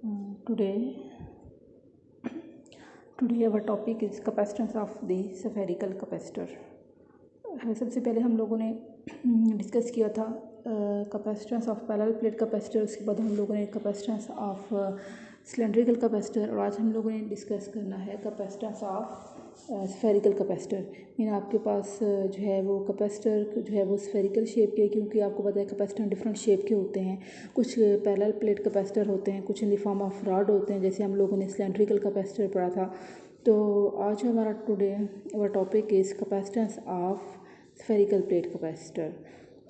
Today our topic is capacitance of the spherical capacitor. सबसे पहले हम लोगों ने डिस्कस किया था capacitance of parallel plate capacitor, उसके बाद हम लोगों ने कैपेसिटेंस ऑफ सिलेंड्रिकल कैपेसिटर, और आज हम लोगों ने डिस्कस करना है capacitance of spherical capacitor. Mean आपके पास जो है वो कैपेसिटर जो है वो स्फेरिकल शेप के, क्योंकि आपको पता है कैपेसिटर डिफरेंट शेप के होते हैं। कुछ पैरेलल प्लेट कैपेसिटर होते हैं, कुछ इन द फॉर्म ऑफ रॉड होते हैं, जैसे हम लोगों ने सिलेंड्रिकल कैपेसिटर पढ़ा था। तो आज हमारा today our topic is capacitance of spherical plate capacitor.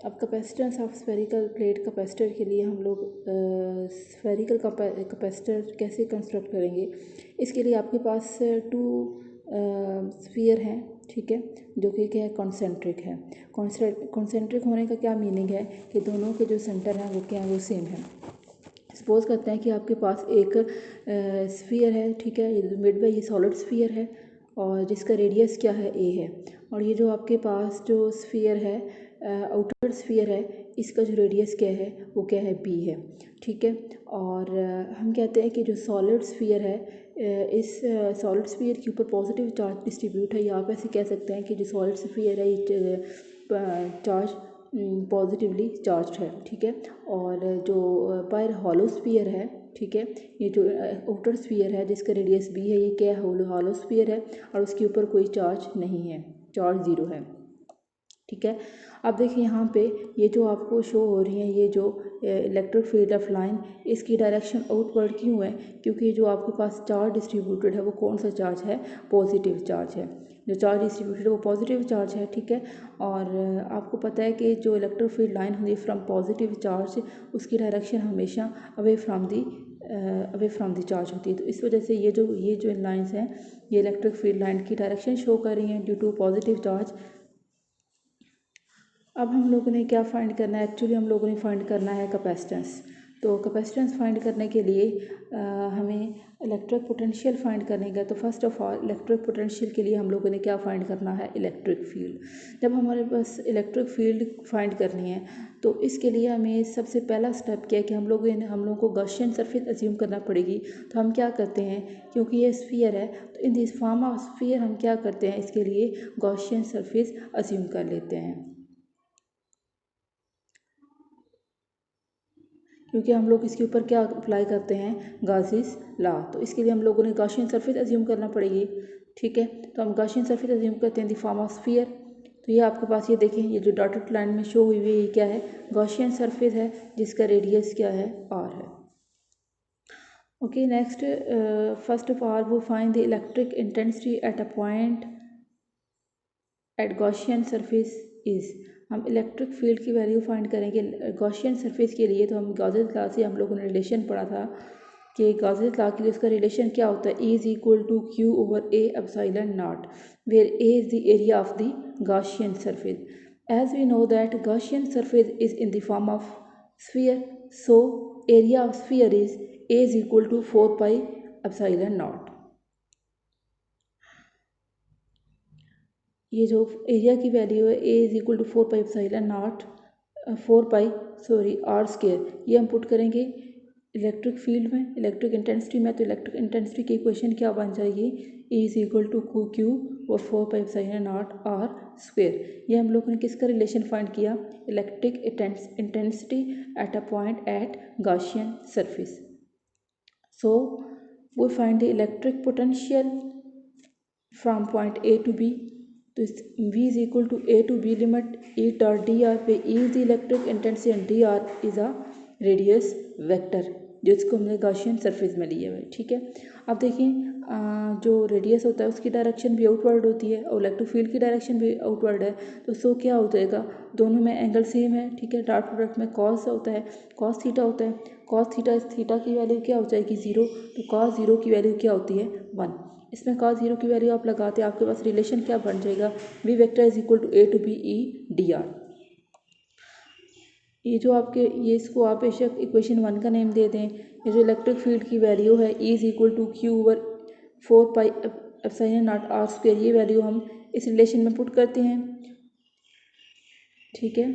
अब capacitance of spherical plate capacitor के लिए हम लोग स्फेरिकल कैपेसिटर कैसे कंस्ट्रक्ट करेंगे, इसके लिए आपके पास टू स्फीयर हैं, ठीक है, जो कि क्या है, कॉन्सेंट्रिक है। कॉन्सेंट्रिक होने का क्या मीनिंग है कि दोनों के जो सेंटर हैं वो क्या है, वो सेम है। सपोज़ करते हैं कि आपके पास एक स्फीयर है, ठीक है, ये मिड में ये सॉलिड स्फीयर है और जिसका रेडियस क्या है, ए है। और ये जो आपके पास जो स्फीयर है, आउटर स्फीयर है, इसका जो रेडियस क्या है, वो क्या है, बी है, ठीक है। और हम कहते हैं कि जो सॉलिड स्फीयर है, इस सॉलिड स्फीयर के ऊपर पॉजिटिव चार्ज डिस्ट्रीब्यूट है, या आप ऐसे कह सकते हैं कि जो सॉलिड स्फीयर है ये चार्ज पॉजिटिवली चार्ज है, ठीक है। और जो पर हॉलो स्फीयर है, ठीक है, ये जो आउटर स्फीयर है जिसका रेडियस बी है, ये क्या है, हॉलो स्फीयर है और उसके ऊपर कोई चार्ज नहीं है, चार्ज ज़ीरो है, ठीक है। अब देखिए यहाँ पे ये जो आपको शो हो रही है, ये जो इलेक्ट्रिक फील्ड ऑफ लाइन, इसकी डायरेक्शन आउटवर्ड क्यों है, क्योंकि जो आपके पास चार्ज डिस्ट्रीब्यूटेड है वो कौन सा चार्ज है, पॉजिटिव चार्ज है। जो चार्ज डिस्ट्रीब्यूटेड है वो पॉजिटिव चार्ज है, ठीक है। और आपको पता है कि जो इलेक्ट्रिक फील्ड लाइन होती है फ्रॉम पॉजिटिव चार्ज, उसकी डायरेक्शन हमेशा अवे फ्रॉम दी चार्ज होती है। तो इस वजह से ये जो लाइन्स हैं, ये इलेक्ट्रिक फील्ड लाइन की डायरेक्शन शो कर रही हैं ड्यू टू पॉजिटिव चार्ज। अब हम लोगों ने क्या फाइंड करना है, एक्चुअली हम लोगों ने फाइंड करना है कैपेसिटेंस। तो कैपेसिटेंस फाइंड करने के लिए हमें इलेक्ट्रिक पोटेंशियल फाइंड करने का। तो first of all electric potential के लिए हम लोगों ने क्या फाइंड करना है, इलेक्ट्रिक फील्ड। जब हमारे पास इलेक्ट्रिक फील्ड फाइंड करनी है तो इसके लिए हमें सबसे पहला स्टेप क्या है कि हम लोगों को गॉसियन सरफेस अज्यूम करना पड़ेगी। तो हम क्या करते हैं, क्योंकि ये स्फीयर है तो in this form of sphere हम क्या करते हैं, इसके लिए गॉसियन सरफेस अज्यूम कर लेते हैं, क्योंकि हम लोग इसके ऊपर क्या अप्लाई करते हैं, गाउसी's लॉ। तो इसके लिए हम लोगों ने गॉसियन सरफेस अज्यूम करना पड़ेगी, ठीक है। तो हम गॉसियन सरफेस अज्यूम करते हैं द फॉर्म ऑफ स्फीयर। तो ये आपके पास ये देखें, ये जो डॉटेड लाइन में शो हुई हुई है, ये क्या है, गॉसियन सरफेस है जिसका रेडियस क्या है, आर है। Okay, next first of all we find the electric intensity at a point at Gaussian surface is. हम इलेक्ट्रिक फील्ड की वैल्यू फाइंड करेंगे गॉसियन सरफेस के लिए। तो हम गॉसेस लॉ से हम लोगों ने रिलेशन पढ़ा था कि गॉसेस लॉ के लिए उसका रिलेशन क्या होता है, E is equal to q over A epsilon naught, where A is the area of the Gaussian surface. As we know that Gaussian surface is in the form of sphere, so area of sphere is A is equal to 4 pi epsilon naught. ये जो area की value है, A is equal to 4 pi epsilon naught, 4 pi r square, ये हम put करेंगे electric field में, electric intensity में। तो इलेक्ट्रिक इंटेंसिटी की इक्वेशन क्या बन जाएगी, E is equal to q और 4 pi epsilon naught r square. ये हम लोगों ने किसका रिलेशन फाइंड किया, electric intensity at a point at Gaussian surface. So we find the electric potential from point A to B. तो V is equal to A to B limit E dot d r पे E is the electric intensity and d r is a radius vector, जिसको हमने Gaussian surface में लिया हुआ है, ठीक है। अब देखिए जो रेडियस होता है उसकी डायरेक्शन भी आउटवर्ड होती है और इलेक्ट्रिक फील्ड की डायरेक्शन भी आउटवर्ड है। तो सो क्या हो जाएगा, दोनों में एंगल सेम है, ठीक है। डॉट प्रोडक्ट में कॉस होता है, कॉस थीटा होता है, कॉस थीटा की वैल्यू क्या हो जाएगी, 0। तो कॉस 0 की वैल्यू क्या होती है, 1। इसमें कॉस 0 की वैल्यू आप लगाते हैं, आपके पास रिलेशन क्या बन जाएगा, V vector is equal to A to B E d r. ये जो आपके ये इसको आप बेशक इक्वेशन 1 का नेम दे दें। ये जो इलेक्ट्रिक फील्ड की वैल्यू है, E is equal to q over 4 pi epsilon naught r square, ये वैल्यू हम इस रिलेशन में पुट करते हैं, ठीक है।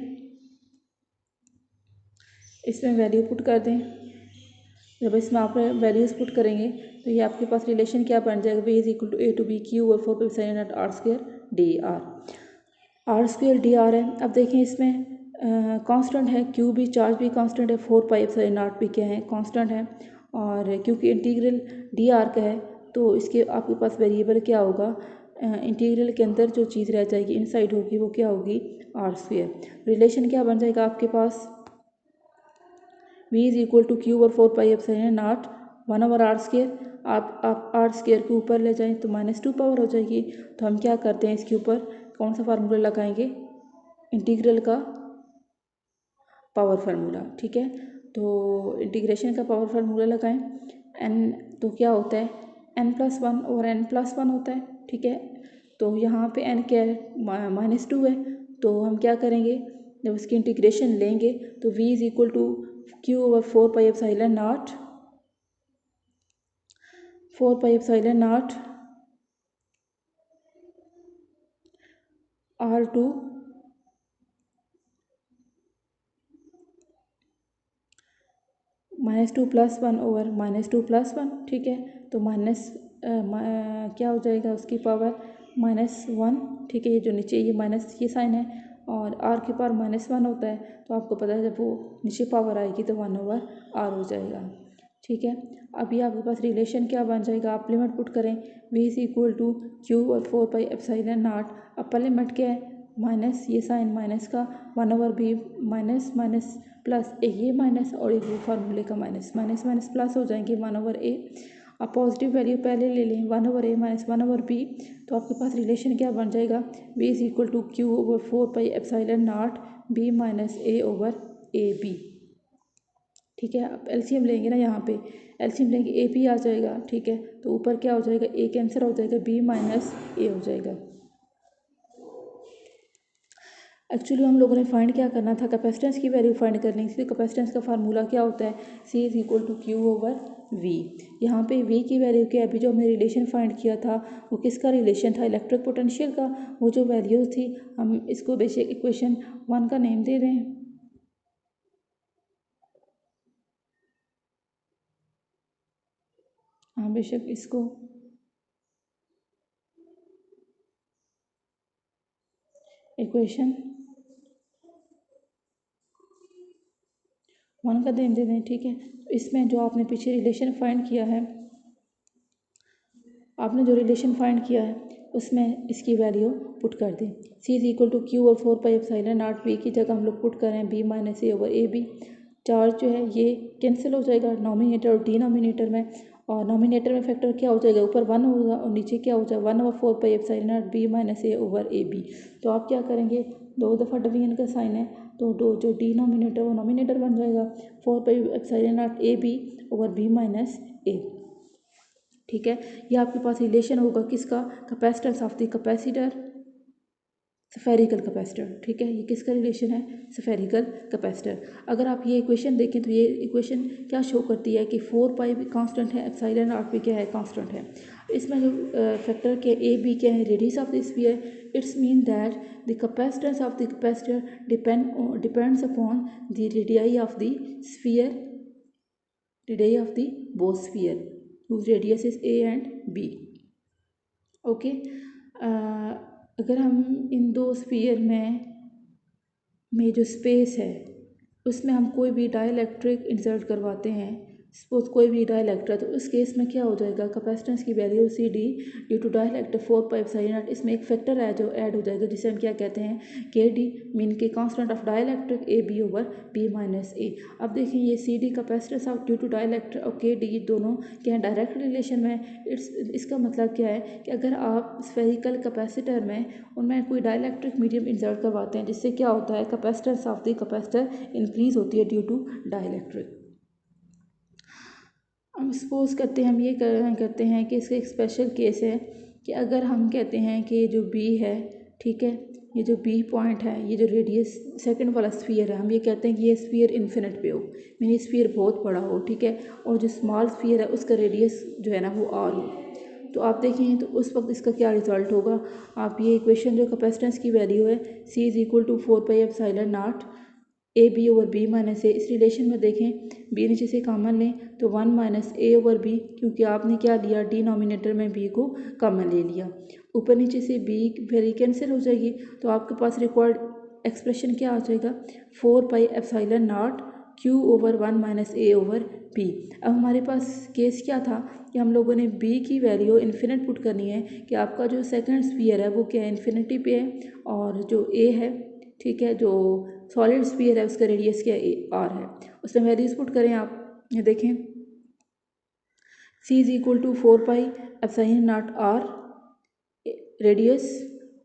इसमें वैल्यू पुट कर दें जब इसमें आप वैल्यूज़ पुट करेंगे तो ये आपके पास रिलेशन क्या बन जाएगा, v is equal to a to B q और 4 pi sine naught r square d r square d r है। अब देखिए इसमें कांस्टेंट है, क्यू भी चार्ज भी कांस्टेंट है, 4 पाई साइन नॉट भी क्या है कांस्टेंट है, और क्योंकि इंटीग्रल डी आर का है तो इसके आपके पास वेरिएबल क्या होगा, इंटीग्रल के अंदर जो चीज़ रह जाएगी इनसाइड होगी वो क्या होगी आर स्क्वायर। रिलेशन क्या बन जाएगा आपके पास, v is equal to q और 4 pi epsilon naught 1 over r square. आप आर स्क्वायर के ऊपर ले जाएं तो -2 पावर हो जाएगी। तो हम क्या करते हैं इसके ऊपर कौन सा फार्मूला लगाएंगे, इंटीग्रल का पावर फार्मूला, ठीक है। तो इंटीग्रेशन का पावर फार्मूला लगाएं, n तो क्या होता है n+1 और n+1 होता है, ठीक है। तो यहाँ पे n क्या है -2 है, तो हम क्या करेंगे जब उसकी इंटीग्रेशन लेंगे तो v is equal to q over 4 pi epsilon naught 4 pi epsilon naught R2 -2 + 1 over -2 + 1, ठीक है। तो क्या हो जाएगा उसकी पावर -1, ठीक है। ये जो नीचे ये माइनस ये साइन है और r के पावर -1 होता है, तो आपको पता है जब वो नीचे पावर आएगी तो 1 ओवर r हो जाएगा, ठीक है। अभी आपके पास रिलेशन क्या बन जाएगा, आप लिमिट पुट करें v is equal to q और 4 pi epsilon naught. Upper limit क्या है माइनस ये साइन माइनस का 1 over b minus minus plus एक ये माइनस और एक वो फार्मूले का माइनस माइनस माइनस प्लस हो जाएंगे 1 ओवर a। आप पॉजिटिव वैल्यू पहले ले लें 1 over a minus 1 over b, तो आपके पास रिलेशन क्या बन जाएगा v is equal to q over 4 pi epsilon naught b minus a over A B, ठीक है। अब एलसीएम लेंगे ना, यहाँ पे एलसीएम लेंगे ए पी आ जाएगा, ठीक है। तो ऊपर क्या हो जाएगा ए कैंसिल हो जाएगा बी माइनस ए हो जाएगा। एक्चुअली हम लोगों ने फाइंड क्या करना था, कैपेसिटेंस की वैल्यू फाइंड करनी थी। तो कैपेसिटेंस का फार्मूला क्या होता है C is equal to q over V. यहाँ पे V की वैल्यू क्या है, अभी जो हमने रिलेशन फाइंड किया था वो किसका रिलेशन था, इलेक्ट्रिक पोटेंशियल का। वो जो वैल्यूज थी हम इसको बेसिक इक्वेशन 1 का नेम दे दें, हाँ बेशक इसको इक्वेशन 1 का नेम दे दें, ठीक है। तो इसमें जो आपने पीछे रिलेशन फाइंड किया है, आपने जो रिलेशन फाइंड किया है उसमें इसकी वैल्यू पुट कर दें। C is equal to q और 4 पाई एप्सिलॉन नॉट बी की जगह हम लोग पुट करें b minus A over A B. Charge जो है ये कैंसिल हो जाएगा नॉमिनेटर और डिनोमिनेटर में, और नॉमिनेटर में फैक्टर क्या हो जाएगा ऊपर 1 होगा और नीचे क्या हो जाएगा 1 over 4 pi epsilon naught B minus A over A B. तो आप क्या करेंगे 2 दफ़ा डिवीजन का साइन है तो जो डिनोमिनेटर वो नॉमिनेटर बन जाएगा 4 pi epsilon naught A B over B minus A, ठीक है। ये आपके पास रिलेशन होगा किसका, capacitance of the capacitor, spherical capacitor, ठीक है। ये किसका रिलेशन है, स्फेरिकल कैपेसिटर। अगर आप ये इक्वेशन देखें तो ये इक्वेशन क्या शो करती है कि 4 पाई भी कांस्टेंट है, एप्सिलॉन नॉट भी क्या है कांस्टेंट है। इसमें जो फैक्टर के ए बी क्या है radius of the sphere, it's mean that the capacitance of the capacitor depends upon the radii of the sphere, radii of the both sphere whose radius is a and b, okay. अगर हम इन दो sphere में जो space है उसमें हम कोई भी डाइलेक्ट्रिक इंसर्ट करवाते हैं, सपोज कोई भी डाइलेक्ट्रिक, तो उस केस में क्या हो जाएगा कैपेसिटेंस की value C D due to dielectric 4 pi epsilon naught. इसमें एक फैक्टर है जो ऐड हो जाएगा जिसे हम क्या कहते हैं K D, mean K constant of dielectric A B over B minus A. अब देखिए ये C D capacitance of due to dielectric और के डी दोनों क्या है डायरेक्ट रिलेशन में। इसका मतलब क्या है कि अगर आप स्फेरिकल कैपेसिटर में उनमें कोई डाइलेक्ट्रिक मीडियम इंसर्ट करवाते हैं जिससे क्या होता है capacitance of the capacitor increase होती है ड्यू टू डाइलेक्ट्रिक। हम सपोज करते हैं हम ये करते हैं कि इसका एक स्पेशल केस है कि अगर हम कहते हैं कि जो बी है, ठीक है, ये जो बी पॉइंट है, ये जो रेडियस सेकंड वाला स्फीयर है, हम ये कहते हैं कि ये स्फीयर इन्फिनिट पे हो, मीन स्फीयर बहुत बड़ा हो, ठीक है, और जो स्मॉल स्फीयर है उसका रेडियस जो है ना वो आर हो। तो आप देखें तो उस वक्त इसका क्या रिजल्ट होगा, आप ये इक्वेशन जो कैपेसिटेंस की वैल्यू है C is equal to 4 pi epsilon naught A B over B minus A. इस रिलेशन में देखें बी नीचे से कॉमन लें तो 1 माइनस ए ओवर बी, क्योंकि आपने क्या लिया डिनोमिनेटर में बी को कॉमन ले लिया। ऊपर नीचे से बी वैल्यू कैंसिल हो जाएगी तो आपके पास रिक्वायर्ड एक्सप्रेशन क्या आ जाएगा 4 pi epsilon naught q over 1 minus A over B. अब हमारे पास केस क्या था कि हम लोगों ने बी की वैल्यू इन्फिनिट पुट करनी है कि आपका जो सेकंड स्फीयर है वो क्या है इन्फिनिटी पे है, और जो ए है ठीक है जो सॉलिड स्फीयर है उसका रेडियस क्या आर है, उसमें वैल्यूज पुट करें आप। ये देखें C is equal to 4 pi epsilon naught R, radius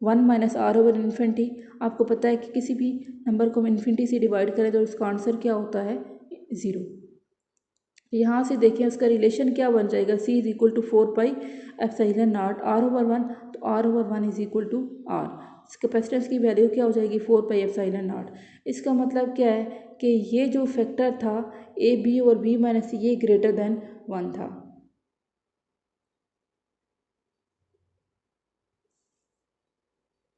1 minus R over infinity. आपको पता है कि किसी भी नंबर को हम इन्फिनिटी से डिवाइड करें तो उसका आंसर क्या होता है 0। यहाँ से देखें उसका रिलेशन क्या बन जाएगा C is equal to 4 pi epsilon naught R over 1, तो R over 1 is equal to R. इस कैपेसिटेंस की वैल्यू क्या हो जाएगी 4 पाई एप्सिलॉन नॉट। इसका मतलब क्या है कि ये जो फैक्टर था ए बी और बी माइनस ये ग्रेटर देन 1 था।